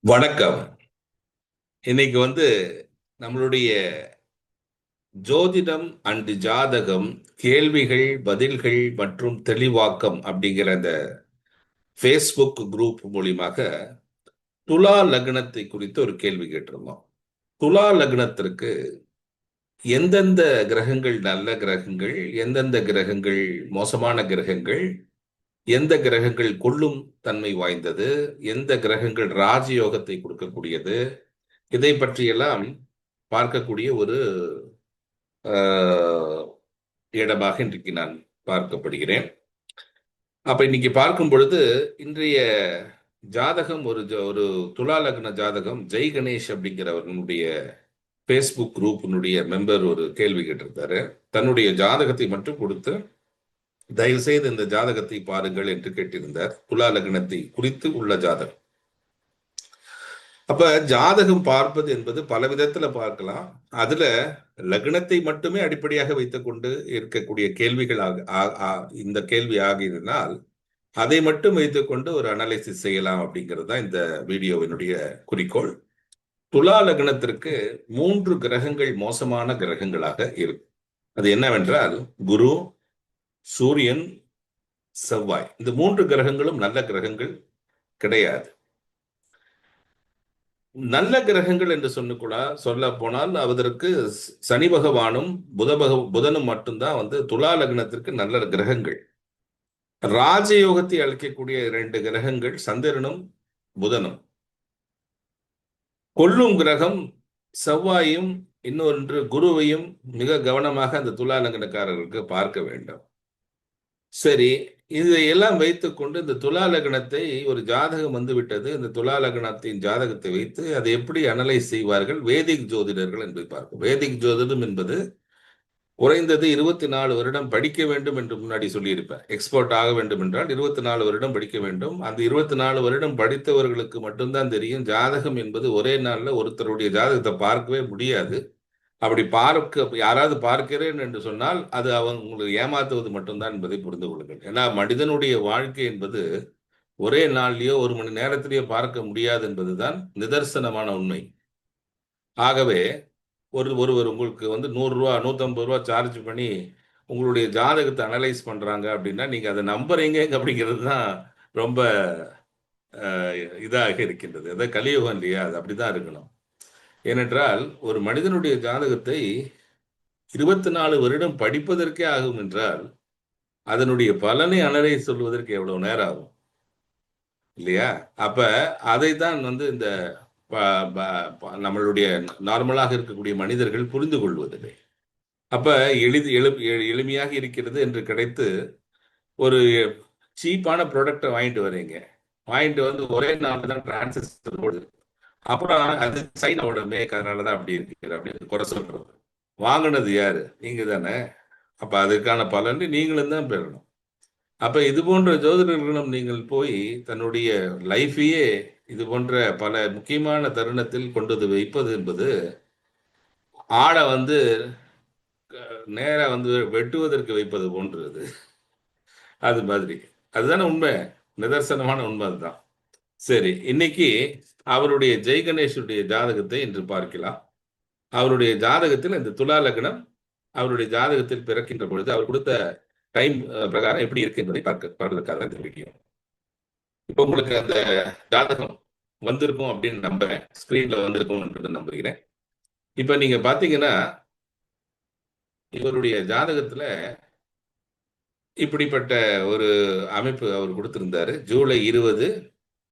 வணக்கம். இன்னைக்கு நம்மளுடைய ஜோதிடம் அண்ட் ஜாதகம் கேள்விகள், பதில்கள் மற்றும் தெளிவாக்கம் அப்படிங்கிற அந்த ஃபேஸ்புக் குரூப் மூலியமாக துலா லக்னத்தை குறித்து ஒரு கேள்வி கேட்டிருந்தோம். துலா லக்னத்திற்கு எந்தெந்த கிரகங்கள் நல்ல கிரகங்கள், எந்தெந்த கிரகங்கள் மோசமான கிரகங்கள், எந்த கிரகங்கள் கொல்லும் தன்மை வாய்ந்தது, எந்த கிரகங்கள் ராஜயோகத்தை கொடுக்கக்கூடியது, இதை பற்றியெல்லாம் பார்க்கக்கூடிய ஒரு ஆஹ், இடமாக இன்றைக்கு நான் பார்க்கப்படுகிறேன். அப்ப இன்னைக்கு பார்க்கும் பொழுது இன்றைய ஜாதகம் ஒரு துலா லக்ன ஜாதகம் ஜெய் கணேஷ் அப்படிங்கிறவர்களுடைய ஃபேஸ்புக் குரூப்பினுடைய மெம்பர் ஒரு கேள்வி கேட்டிருந்தாரு. தன்னுடைய ஜாதகத்தை மட்டும் கொடுத்து தயவு செய்து இந்த ஜாதகத்தை பாருங்கள் என்று கேட்டிருந்தார். துலா லக்னத்தை குறித்து உள்ள ஜாதகம். அப்ப ஜாதகம் பார்ப்பது என்பது பல விதத்துல பார்க்கலாம். அதுல லக்னத்தை மட்டுமே அடிப்படையாக வைத்துக் கொண்டு இருக்கக்கூடிய கேள்விகள் இந்த கேள்வி ஆகியதனால் அதை மட்டும் வைத்துக்கொண்டு ஒரு அனாலிசிஸ் செய்யலாம் அப்படிங்கிறது தான் இந்த வீடியோவினுடைய குறிக்கோள். துலா லக்னத்திற்கு 3 கிரகங்கள் மோசமான கிரகங்களாக இருக்கும். அது என்னவென்றால் குரு, சூரியன், செவ்வாய். இந்த 3 கிரகங்களும் நல்ல கிரகங்கள் கிடையாது. நல்ல கிரகங்கள் என்று சொல்ல போனால் அதற்கு சனி பகவானும் புதனும் மட்டும்தான் துலா லக்னத்திற்கு நல்ல கிரகங்கள். ராஜயோகத்தை அளிக்கக்கூடிய 2 கிரகங்கள் சந்திரனும் புதனும். கொல்லும் கிரகம் செவ்வாயும் இன்னொன்று குருவையும் மிக கவனமாக அந்த துலா லக்னக்காரர்களுக்கு பார்க்க வேண்டும். சரி, இதையெல்லாம் வைத்துக்கொண்டு இந்த துலா லக்னத்தை ஒரு ஜாதகம் வந்துவிட்டது. இந்த துலா லக்னத்தின் ஜாதகத்தை வைத்து அதை எப்படி அனலைஸ் செய்வார்கள் வேதிக் ஜோதிடர்கள் என்பதை பார்க்கும். வேதிக் ஜோதிடம் என்பது குறைந்தது 24 வருடம் படிக்க வேண்டும் என்று முன்னாடி சொல்லியிருப்பேன். எக்ஸ்பர்ட் ஆக வேண்டும் என்றால் 24 வருடம் படிக்க வேண்டும். அந்த 24 வருடம் படித்தவர்களுக்கு மட்டும்தான் தெரியும் ஜாதகம் என்பது ஒரே நாளில் ஒருத்தருடைய ஜாதகத்தை பார்க்கவே முடியாது. அப்படி யாராவது பார்க்கிறேன் என்று சொன்னால் அது உங்களை ஏமாத்துவது மட்டும்தான் என்பதை புரிந்து கொள்ளுங்கள். ஏன்னா மனிதனுடைய வாழ்க்கை என்பது ஒரே நாள்லயோ 1 மணி நேரத்திலேயோ பார்க்க முடியாது என்பதுதான் நிதர்சனமான உண்மை. ஆகவே ஒருவர் உங்களுக்கு 100 ரூபா 150 ரூபா சார்ஜ் பண்ணி உங்களுடைய ஜாதகத்தை அனலைஸ் பண்றாங்க அப்படின்னா நீங்க அதை நம்புறீங்க அப்படிங்கிறது தான் ரொம்ப இதாக இருக்கின்றது. அதாவது கலியுகம் இல்லையா, அது அப்படிதான் இருக்கணும். ஏனென்றால் ஒரு மனிதனுடைய ஜாதகத்தை 24 வருடம் படிப்பதற்கே ஆகும் என்றால் அதனுடைய பலனை அனலைஸ் சொல்வதற்கு எவ்வளவு நேரம் ஆகும் இல்லையா? அப்ப அதைத்தான் இந்த நம்மளுடைய நார்மலாக இருக்கக்கூடிய மனிதர்கள் புரிந்து கொள்வதில்லை. அப்ப எளிமையாக இருக்கிறது என்று கிடைத்து ஒரு சீப்பான ப்ராடக்டை வாங்கிட்டு வரீங்க. வாங்கிட்டு ஒரே நாள் தான் டிரான்சிஸ்டர் போடுது. அப்புறம் அது சைனாவோட மேக், அதனாலதான் அப்படி இருக்கு அப்படின்னு குறை சொல்றது. வாங்கினது யாரு? நீங்க தானே. அப்ப அதற்கான பலன் நீங்களும் தான் பெறணும். அப்ப இது போன்ற ஜோதிடர்களும் நீங்கள் போய் தன்னுடைய லைஃபையே இது போன்ற பல முக்கியமான தருணத்தில் கொண்டு வைப்பது என்பது ஆடை நேரா வெட்டுவதற்கு வைப்பது போன்றது. அது மாதிரி அதுதானே உண்மை, நிதர்சனமான உண்மை அதுதான். சரி, இன்னைக்கு அவருடைய ஜெய் கணேஷுடைய ஜாதகத்தை இன்று பார்க்கலாம். அவருடைய ஜாதகத்தில் இந்த துலா லக்னம் அவருடைய ஜாதகத்தில் பிறக்கின்ற பொழுது அவர் கொடுத்த டைம் பிரகாரம் எப்படி இருக்கு என்பதை பார்ப்பதற்காக இந்த வீடியோ. இப்போ உங்களுக்கு அந்த ஜாதகம் வந்திருக்கும் அப்படின்னு நம்புறேன். ஸ்கிரீன்ல வந்திருக்கும் என்று நம்புகிறேன். இப்ப நீங்க பாத்தீங்கன்னா இவருடைய ஜாதகத்துல இப்படிப்பட்ட ஒரு அமைப்பு அவர் கொடுத்திருந்தாரு. ஜூலை 20,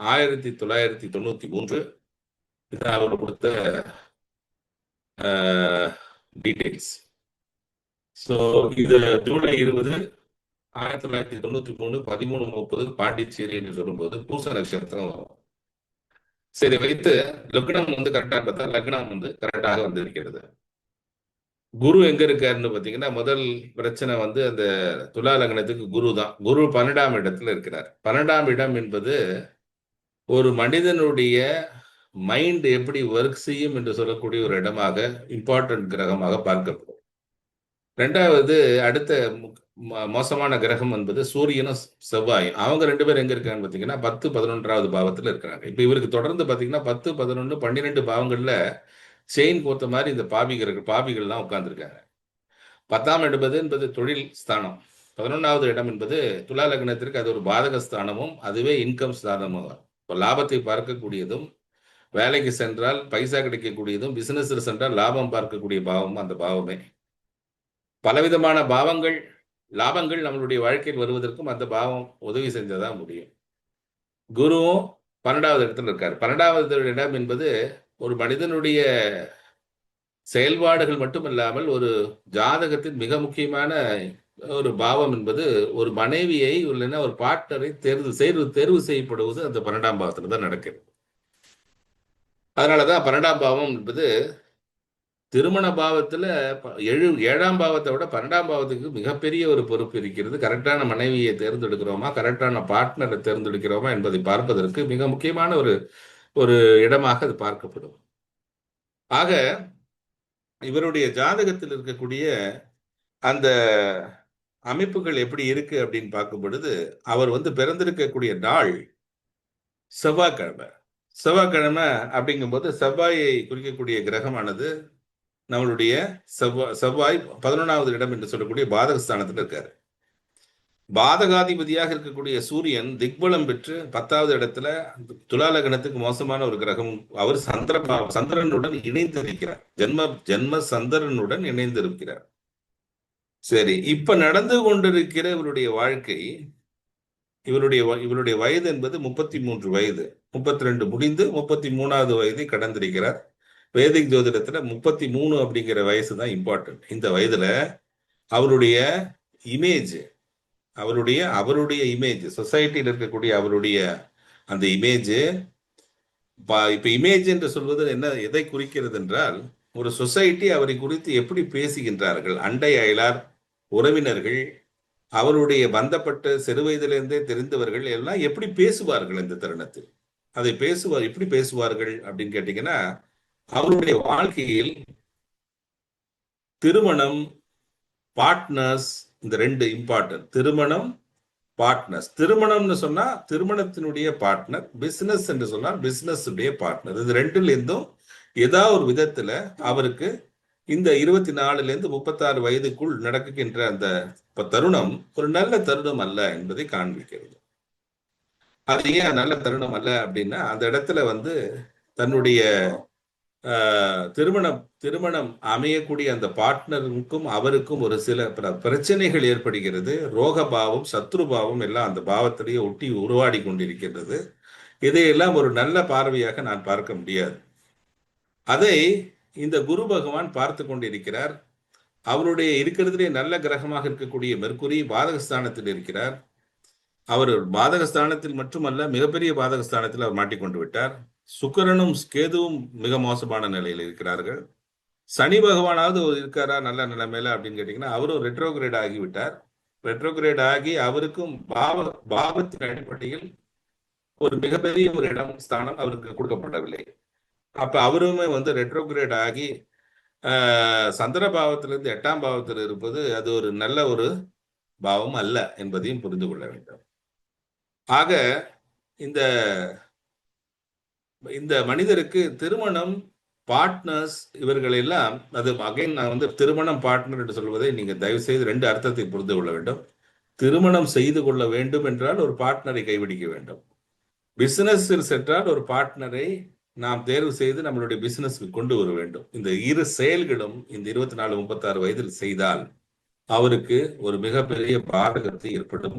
1993 இதான் அவர் கொடுத்த டீடைல்ஸ். ஸோ இது ஜூலை 20, 1993 13:30 பாண்டிச்சேரி என்று சொல்லும்போது பூச நட்சத்திரம் வரும். சரி, வைத்து லக்னம் கரெக்டாக பார்த்தா லக்னம் கரெக்டாக வந்திருக்கிறது. குரு எங்க இருக்காருன்னு பாத்தீங்கன்னா முதல் பிரச்சனை அந்த துலா லக்னத்துக்கு குரு தான். குரு 12ஆம் இடத்துல இருக்கிறார். 12ஆம் இடம் என்பது ஒரு மனிதனுடைய மைண்ட் எப்படி ஒர்க் செய்யும் என்று சொல்லக்கூடிய ஒரு இடமாக, இம்பார்ட்டன்ட் கிரகமாக பார்க்கப்படும். ரெண்டாவது அடுத்த மோசமான கிரகம் என்பது சூரியனும் செவ்வாயும். அவங்க 2 பேரும் எங்க இருக்காங்கன்னு பார்த்தீங்கன்னா 10, 11வது பாவத்துல இருக்கிறாங்க. இப்ப இவருக்கு தொடர்ந்து பார்த்தீங்கன்னா 10, 11, 12 பாவங்கள்ல செயின் கோத்த மாதிரி இந்த பாவிகள்லாம் உட்கார்ந்துருக்காங்க. 10ஆம் என்பது தொழில் ஸ்தானம். 11வது இடம் என்பது துலா லக்னத்திற்கு அது ஒரு பாதக ஸ்தானமும் அதுவே இன்கம் ஸ்தானமும். இப்போ லாபத்தை பார்க்கக்கூடியதும், வேலைக்கு சென்றால் பைசா கிடைக்கக்கூடியதும், பிசினஸ்ல சென்றால் லாபம் பார்க்கக்கூடிய பாவமும் அந்த பாவமே. பலவிதமான லாபங்கள் நம்மளுடைய வாழ்க்கையில் வருவதற்கும் அந்த பாவம் உதவி செஞ்சதான் முடியும். குருவும் 12வது இடத்துல இருக்காரு. 12வது இடம் என்பது ஒரு மனிதனுடைய செயல்பாடுகள் மட்டுமல்லாமல் ஒரு ஜாதகத்தின் மிக முக்கியமான ஒரு பாவம் என்பது ஒரு மனைவியை இல்லைன்னா ஒரு பார்ட்னரை தேர்வு செய்யப்படுவது அந்த 12ஆம் பாவத்துல தான் நடக்குது. அதனாலதான் 12ஆம் பாவம் என்பது திருமண பாவத்துல 7ஆம் பாவத்தை விட 12ஆம் பாவத்துக்கு மிகப்பெரிய ஒரு பொறுப்பு இருக்கிறது. கரெக்டான மனைவியை தேர்ந்தெடுக்கிறோமா, கரெக்டான பார்ட்னரை தேர்ந்தெடுக்கிறோமா என்பதை பார்ப்பதற்கு மிக முக்கியமான ஒரு ஒரு இடமாக அது பார்க்கப்படும். ஆக இவருடைய ஜாதகத்தில் இருக்கக்கூடிய அந்த அமைப்புகள் எப்படி இருக்கு அப்படின்னு பார்க்கும் பொழுது, அவர் பிறந்திருக்கக்கூடிய நாள் செவ்வாய்க்கிழமை. செவ்வாய்க்கிழமை அப்படிங்கும்போது செவ்வாயை குறிக்கக்கூடிய கிரகமானது நம்மளுடைய செவ்வாய் 11வது இடம் என்று சொல்லக்கூடிய பாதகஸ்தானத்தில் இருக்காரு. பாதகாதிபதியாக இருக்கக்கூடிய சூரியன் திக்பலம் பெற்று 10வது இடத்துல துலா லக்னத்துக்கு மோசமான ஒரு கிரகம். அவர் சந்திரனுடன் இணைந்திருக்கிறார். ஜென்ம சந்திரனுடன் இணைந்திருக்கிறார். சரி, இப்ப நடந்து கொண்டிருக்கிற இவருடைய வாழ்க்கை, இவருடைய வயது என்பது 33 வயது. 32 முடிந்து 33வது வயதை கடந்திருக்கிறார். வேதிக் ஜோதிடத்துல 33 அப்படிங்கிற வயசு தான் இம்பார்ட்டன்ட். இந்த வயதுல அவருடைய இமேஜ் அவருடைய இமேஜ் சொசைட்டியில் இருக்கக்கூடிய அவருடைய அந்த இமேஜ், இப்ப இமேஜ் என்று சொல்வது எதை குறிக்கிறது என்றால், ஒரு சொசைட்டி அவரை குறித்து எப்படி பேசுகின்றார்கள், அண்டை அயலார், உறவினர்கள், அவருடைய பந்தப்பட்ட சிறு வயதிலிருந்தே தெரிந்தவர்கள் எல்லாம் எப்படி பேசுவார்கள் இந்த தருணத்தில். அதை எப்படி பேசுவார்கள் அப்படின்னு கேட்டீங்கன்னா, அவருடைய வாழ்க்கையில் திருமணம், பார்ட்னர்ஸ், இந்த 2 இம்பார்ட்டன்ட். திருமணம், பார்ட்னர்ஸ். திருமணம்னு சொன்னா திருமணத்தினுடைய பார்ட்னர், பிசினஸ் என்று சொன்னால் பிசினஸ் உடைய பார்ட்னர். இது 2ல இருந்தும் ஏதாவது ஒரு விதத்துல அவருக்கு இந்த 24ல இருந்து 36 வயதுக்குள் நடக்குகின்ற அந்த தருணம் ஒரு நல்ல தருணம் அல்ல என்பதை காண்பிக்கிறது. அது ஏன் நல்ல தருணம் அல்ல அப்படின்னா, அந்த இடத்துல தன்னுடைய திருமணம் அமையக்கூடிய அந்த பார்ட்னருக்கும் அவருக்கும் ஒரு சில பிரச்சனைகள் ஏற்படுகிறது. ரோகபாவம், சத்ருபாவம் எல்லாம் அந்த பாவத்திலேயே ஒட்டி உருவாடி கொண்டிருக்கின்றது. இதையெல்லாம் ஒரு நல்ல பார்வையாக நான் பார்க்க முடியாது. அதை இந்த குரு பகவான் பார்த்து கொண்டிருக்கிறார். அவருடைய இருக்கிறதுலே நல்ல கிரகமாக இருக்கக்கூடிய மெர்க்குரி பாதகஸ்தானத்தில் இருக்கிறார். அவர் பாதகஸ்தானத்தில் மட்டுமல்ல, மிகப்பெரிய பாதகஸ்தானத்தில் அவர் மாட்டிக்கொண்டு விட்டார். சுக்கிரனும் கேதுவும் மிக மோசமான நிலையில் இருக்கிறார்கள். சனி பகவானாவது இருக்காரா நல்ல நிலைமையில அப்படின்னு கேட்டீங்கன்னா, அவரும் ரெட்ரோகிரேட் ஆகிவிட்டார். ரெட்ரோகிரேட் ஆகி அவருக்கும் பாவத்தின் அடிப்படையில் ஒரு மிகப்பெரிய ஒரு இடம், ஸ்தானம் அவருக்கு கொடுக்கப்படவில்லை. அப்ப அவருமே ரெட்ரோகிரேட் ஆகி சந்திர பாவத்திலிருந்து 8ஆம் பாவத்தில் இருப்பது அது ஒரு நல்ல ஒரு பாவம் அல்ல என்பதையும் புரிந்து கொள்ள வேண்டும். ஆக இந்த இந்த மனிதருக்கு திருமணம், பார்ட்னர்ஸ், இவர்கள் எல்லாம் அது அகைன் நான் திருமணம் பார்ட்னர் என்று சொல்வதை நீங்க தயவு செய்து 2 அர்த்தத்தை புரிந்து கொள்ள வேண்டும். திருமணம் செய்து கொள்ள வேண்டும் என்றால் ஒரு பார்ட்னரை கைவிடிக்க வேண்டும். பிசினஸில் சென்றால் ஒரு பார்ட்னரை நாம் தேர்வு செய்து நம்மளுடைய பிசினஸ்க்கு கொண்டு வர வேண்டும். இந்த இரு செயல்களும் இந்த 24, 36 வயதில் செய்தால் அவருக்கு ஒரு மிகப்பெரிய பாதகத்தை ஏற்படும்.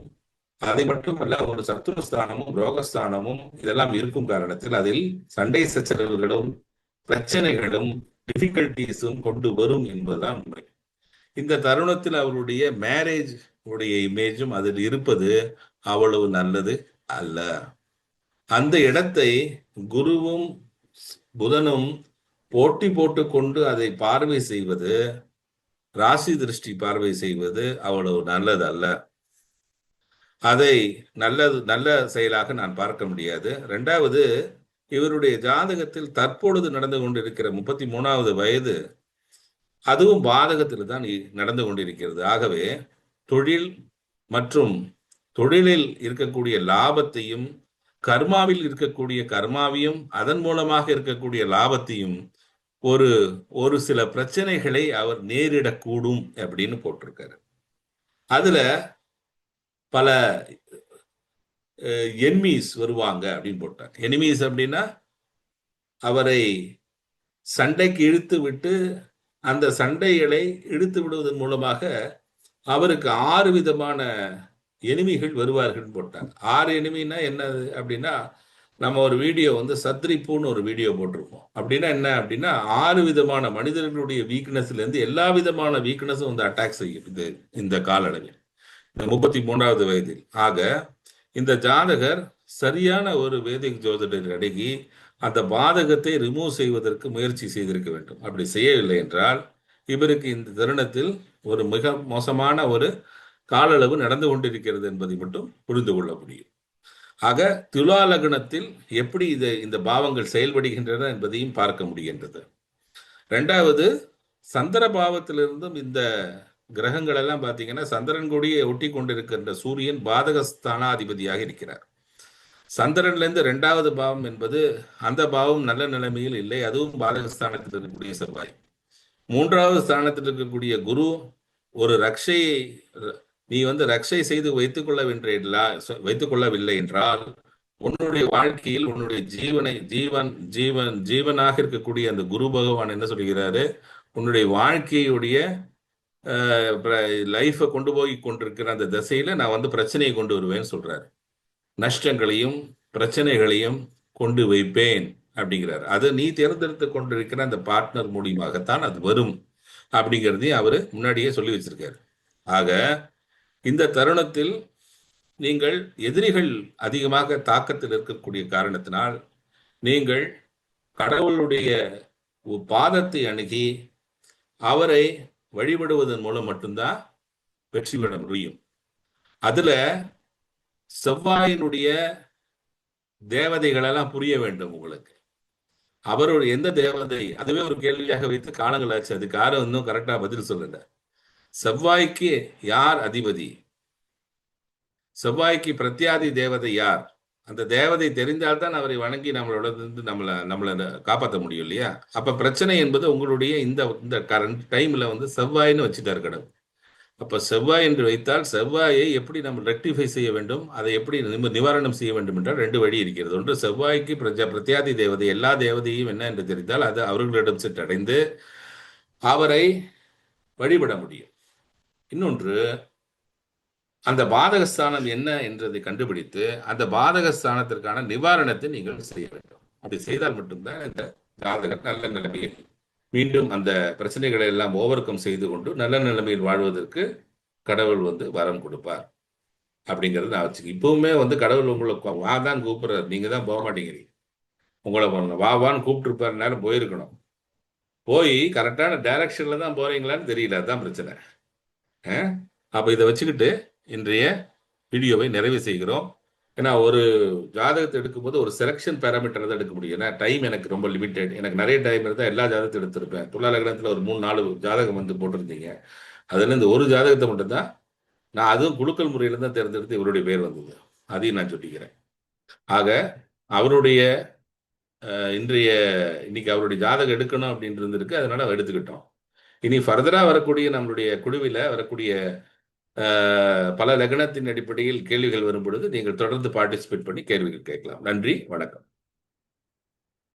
அதை மட்டுமல்ல, ஒரு சத்துருஸ்தானமும் ரோகஸ்தானமும் இதெல்லாம் இருக்கும் காரணத்தில் அதில் சண்டை சச்சரவுகளும் பிரச்சனைகளும் டிஃபிகல்டிஸும் கொண்டு வரும் என்பதுதான் உண்மை. இந்த தருணத்தில் அவருடைய மேரேஜ் உடைய இமேஜும் அதில் இருப்பது அவ்வளவு நல்லது அல்ல. அந்த இடத்தை குருவும் புதனும் போட்டி போட்டுக்கொண்டு அதை பார்வை செய்வது, ராசி திருஷ்டி பார்வை செய்வது அவ்வளவு நல்லது அல்ல. அதை நல்ல செயலாக நான் பார்க்க முடியாது. 2வது, இவருடைய ஜாதகத்தில் தற்பொழுது நடந்து கொண்டிருக்கிற 33வது வயது அதுவும் பாதகத்தில் தான் நடந்து கொண்டிருக்கிறது. ஆகவே தொழில் மற்றும் தொழிலில் இருக்கக்கூடிய லாபத்தையும், கர்மாவில் இருக்கக்கூடிய கர்மாவையும், அதன் மூலமாக இருக்கக்கூடிய லாபத்தையும் ஒரு ஒரு சில பிரச்சனைகளை அவர் நேரிடக்கூடும் அப்படின்னு போட்டிருக்காரு. அதுல பல எனிமீஸ் வருவாங்க அப்படின்னு போட்டார். எனிமீஸ் அப்படின்னா அவரை சண்டைக்கு இழுத்து விட்டு அந்த சண்டைகளை இழுத்து விடுவதன் மூலமாக அவருக்கு 6 விதமான எனிமிகள் வருவார்கள் போட்டாங்க. 6 எனிமின்னா என்னது அப்படின்னா, நம்ம ஒரு வீடியோ வந்து சத்ரிப்புன்னு ஒரு வீடியோ போட்டிருப்போம். அப்படின்னா என்ன அப்படின்னா 6 விதமான மனிதர்களுடைய வீக்னஸ்ல இருந்து எல்லா விதமான வீக்னஸும் வந்து அட்டாக் செய்யும் இது இந்த காலளவில், இந்த 33வது வயதில். ஆக இந்த ஜாதகர் சரியான ஒரு வேதிக் ஜோதிடர் அணுகி அந்த பாதகத்தை ரிமூவ் செய்வதற்கு முயற்சி செய்திருக்க வேண்டும். அப்படி செய்யவில்லை என்றால் இவருக்கு இந்த தருணத்தில் ஒரு மிக மோசமான ஒரு கால அளவு நடந்து கொண்டிருக்கிறது என்பதை மட்டும் புரிந்து கொள்ள முடியும். ஆக துலா லக்னத்தில் எப்படி இந்த பாவங்கள் செயல்படுகின்றன என்பதையும் பார்க்க முடிகின்றது. இரண்டாவது, சந்திர பாவத்திலிருந்தும் இந்த கிரகங்கள் எல்லாம் பார்த்தீங்கன்னா சந்திரன் கூடிய ஒட்டி கொண்டிருக்கின்ற சூரியன் பாதகஸ்தானாதிபதியாக இருக்கிறார். சந்திரன்ல இருந்து 2வது பாவம் என்பது அந்த பாவம் நல்ல நிலைமையில் இல்லை, அதுவும் பாதகஸ்தானத்தில் இருக்கக்கூடிய செவ்வாய். 3வது ஸ்தானத்தில் இருக்கக்கூடிய குரு ஒரு ரக்ஷையை நீ வந்து ரக்ஷை செய்து வைத்துக் கொள்ளவில்லை என்றால் உன்னுடைய வாழ்க்கையில் உன்னுடைய ஜீவனாக இருக்கக்கூடிய அந்த குரு பகவான் என்ன சொல்கிறாரு, உன்னுடைய வாழ்க்கையுடைய லைஃபை கொண்டு போய் கொண்டிருக்கிற அந்த திசையில நான் வந்து பிரச்சனையை கொண்டு வருவேன்னு சொல்றாரு. நஷ்டங்களையும் பிரச்சனைகளையும் கொண்டு வைப்பேன் அப்படிங்கிறார். அது நீ தேர்ந்தெடுத்து கொண்டிருக்கிற அந்த பார்ட்னர் மூலியமாகத்தான் அது வரும் அப்படிங்கிறதையும் அவரு முன்னாடியே சொல்லி வச்சிருக்காரு. ஆக இந்த தருணத்தில் நீங்கள் எதிரிகள் அதிகமாக தாக்கத்தில் இருக்கக்கூடிய காரணத்தினால் நீங்கள் கடவுளுடைய பாதத்தை அணுகி அவரை வழிபடுவதன் மூலம் மட்டும்தான் வெற்றி பெற முடியும். அதுல செவ்வாயினுடைய தேவதைகளெல்லாம் புரிய வேண்டும் உங்களுக்கு. அவரோட எந்த தேவதை, அதுவே ஒரு கேள்வியாக வைத்து காலங்கள் ஆச்சு. அதுக்கு யாரும் இன்னும் கரெக்டா பதில் சொல்லல. செவ்வாய்க்கு யார் அதிபதி, செவ்வாய்க்கு பிரத்யாதி தேவதை யார், அந்த தேவதை தெரிந்தால்தான் அவரை வணங்கி நம்மளோட நம்மளை காப்பாற்ற முடியும் இல்லையா? அப்ப பிரச்சனை என்பது உங்களுடைய இந்த கரண்ட் டைம்ல வந்து செவ்வாயின்னு வச்சுட்டாரு கடவுள். அப்ப செவ்வாய் என்று வைத்தால் செவ்வாயை எப்படி நம்ம ரெக்டிஃபை செய்ய வேண்டும், அதை எப்படி நிவாரணம் செய்ய வேண்டும் என்றால் 2 வழி இருக்கிறது. ஒன்று, செவ்வாய்க்கு பிரத்யாதி தேவதை எல்லா தேவதையும் என்ன என்று தெரிந்தால் அது அவர்களிடம் சென்றடைந்து அவரை வழிபட முடியும். இன்னொன்று, அந்த பாதகஸ்தானம் என்ன என்றதை கண்டுபிடித்து அந்த பாதகஸ்தானத்திற்கான நிவாரணத்தை நீங்கள் செய்ய வேண்டும். அப்படி செய்தால் மட்டும்தான் இந்த ஜாதகர் நல்ல நிலைமையில் மீண்டும் அந்த பிரச்சனைகளை எல்லாம் ஓவர் கம் செய்து கொண்டு நல்ல நிலைமையில் வாழ்வதற்கு கடவுள் வந்து வரம் கொடுப்பார் அப்படிங்கிறது நான் வச்சுக்க. இப்பவுமே வந்து கடவுள் உங்களை வா தான் கூப்பிடுறாரு, நீங்க தான் போக மாட்டேங்கிறீங்க. உங்களை வா வான்னு கூப்பிட்டு இருப்பாரு, நேரம் போயிருக்கணும். போய் கரெக்டான டைரக்ஷன்ல தான் போறீங்களான்னு தெரியல, அதுதான் பிரச்சனை. அப்ப இதை வச்சுக்கிட்டு இன்றைய வீடியோவை நிறைவு செய்கிறோம். ஏன்னா ஒரு ஜாதகத்தை எடுக்கும்போது ஒரு செலெக்ஷன் பேராமீட்டர் தான் எடுக்க முடியும். ஏன்னா டைம் எனக்கு ரொம்ப லிமிட்டெட். எனக்கு நிறைய டைம் இருந்தால் எல்லா ஜாதகத்தையும் எடுத்திருப்பேன். துலா லக்னத்தில் ஒரு 3-4 ஜாதகம் வந்து போட்டிருந்தீங்க. அதுல இந்த ஒரு ஜாதகத்தை மட்டும்தான் நான், அதுவும் குலுக்கல் முறையில தான் தேர்ந்தெடுத்து இவருடைய பேர் வந்தது. அதையும் நான் சொல்லிக்கிறேன். ஆக அவருடைய இன்னைக்கு அவருடைய ஜாதகம் எடுக்கணும் அப்படின்னு இருந்திருக்கு, அதனால எடுத்துக்கிட்டோம். இனி ஃபர்தரா வரக்கூடிய நம்மளுடைய குழுவில் வரக்கூடிய பல லக்னத்தின் அடிப்படையில் கேள்விகள் வரும் பொழுது நீங்கள் தொடர்ந்து பார்ட்டிசிபேட் பண்ணி கேள்விகள் கேட்கலாம். நன்றி, வணக்கம்.